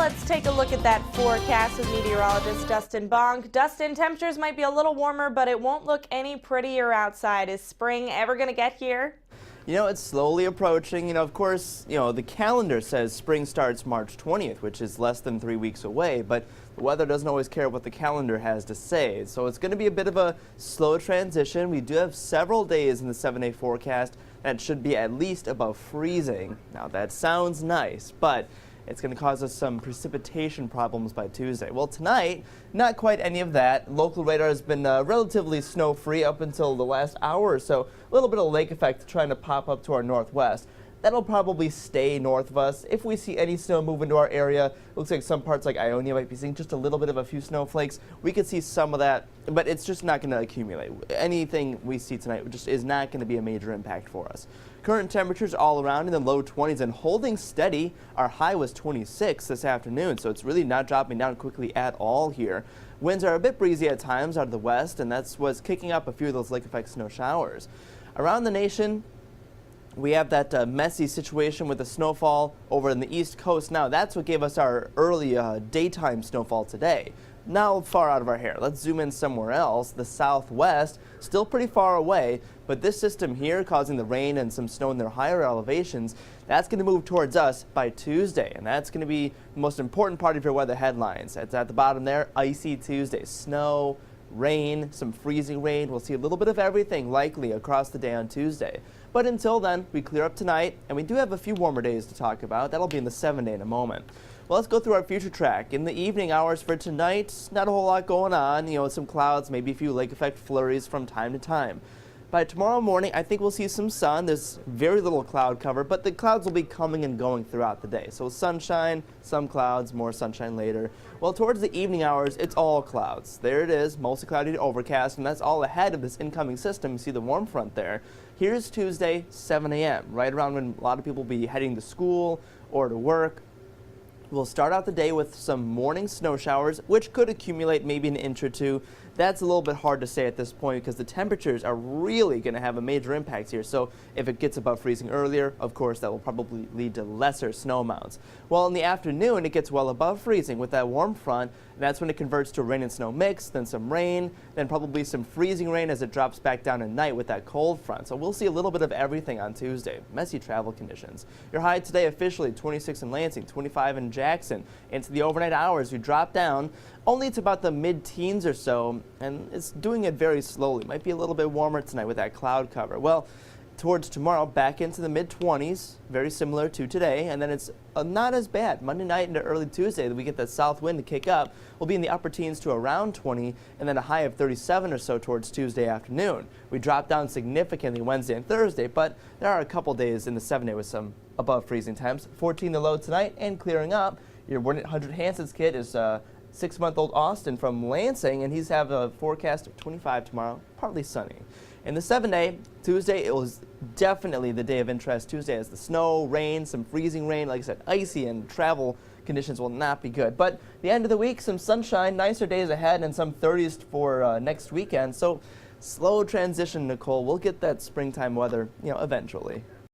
let's take a look at that forecast with meteorologist Dustin. Dustin, temperatures might be a little warmer, but it won't look any prettier outside. Is spring ever going to get here? You know, it's slowly approaching. Of course, the calendar says spring starts March 20th, which is less than 3 weeks away, but the weather doesn't always care what the calendar has to say. So it's going to be a bit of a slow transition. We do have several days in the 7-day forecast that should be at least above freezing. Now, that sounds nice, but it's going to cause us some precipitation problems by Tuesday. Well, tonight, not quite any of that. Local radar has been relatively snow-free up until the last hour or so. A little bit of lake effect trying to pop up to our northwest. That'll probably stay north of us. If we see any snow move into our area, looks like some parts like Ionia might be seeing just a little bit of a few snowflakes. We could see some of that, but it's just not going to accumulate. Anything we see tonight just is not going to be a major impact for us. Current temperatures all around in the low 20s and holding steady. Our high was 26 this afternoon, so it's really not dropping down quickly at all here. Winds are a bit breezy at times out of the west, and that's what's kicking up a few of those lake effect snow showers. Around the nation, we have that messy situation with the snowfall over in the east coast. Now, that's what gave us our early daytime snowfall today. Now far out of our hair. Let's zoom in somewhere else. The southwest, still pretty far away, but this system here causing the rain and some snow in their higher elevations, that's going to move towards us by Tuesday, and that's going to be the most important part of your weather headlines. It's at the bottom there, icy Tuesday. Snow, rain, some freezing rain. We'll see a little bit of everything likely across the day on Tuesday. But until then, we clear up tonight, and we do have a few warmer days to talk about. That'll be in the 7-day in a moment. Well, let's go through our future track. In the evening hours for tonight, not a whole lot going on. Some clouds, maybe a few lake effect flurries from time to time. By tomorrow morning, I think we'll see some sun. There's very little cloud cover, but the clouds will be coming and going throughout the day. So sunshine, some clouds, more sunshine later. Well, towards the evening hours, it's all clouds. There it is, mostly cloudy to overcast, and that's all ahead of this incoming system. You see the warm front there. Here's Tuesday, 7 a.m., right around when a lot of people will be heading to school or to work. We'll start out the day with some morning snow showers, which could accumulate maybe an inch or two. That's a little bit hard to say at this point because the temperatures are really going to have a major impact here. So if it gets above freezing earlier, of course, that will probably lead to lesser snow amounts. Well, in the afternoon, it gets well above freezing with that warm front. And that's when it converts to rain and snow mix, then some rain, then probably some freezing rain as it drops back down at night with that cold front. So we'll see a little bit of everything on Tuesday. Messy travel conditions. Your high today officially 26 in Lansing, 25 in Jackson. Into the overnight hours, we drop down only to about the mid-teens or so, and it's doing it very slowly. Might be a little bit warmer tonight with that cloud cover. Well, towards tomorrow, back into the mid-20s, very similar to today, and then it's not as bad. Monday night into early Tuesday, we get that south wind to kick up. We'll be in the upper teens to around 20, and then a high of 37 or so towards Tuesday afternoon. We drop down significantly Wednesday and Thursday, but there are a couple days in the 7-day with some above freezing temps. 14 the low tonight and clearing up. Your 1-800 Hanson's kid is 6-month-old Austin from Lansing, and he's have a forecast of 25 tomorrow, partly sunny. In the 7-day, Tuesday, it was definitely the day of interest. Tuesday has the snow, rain, some freezing rain, like I said, icy, and travel conditions will not be good. But the end of the week, some sunshine, nicer days ahead, and some 30s for next weekend. So slow transition, Nicole. We'll get that springtime weather, eventually.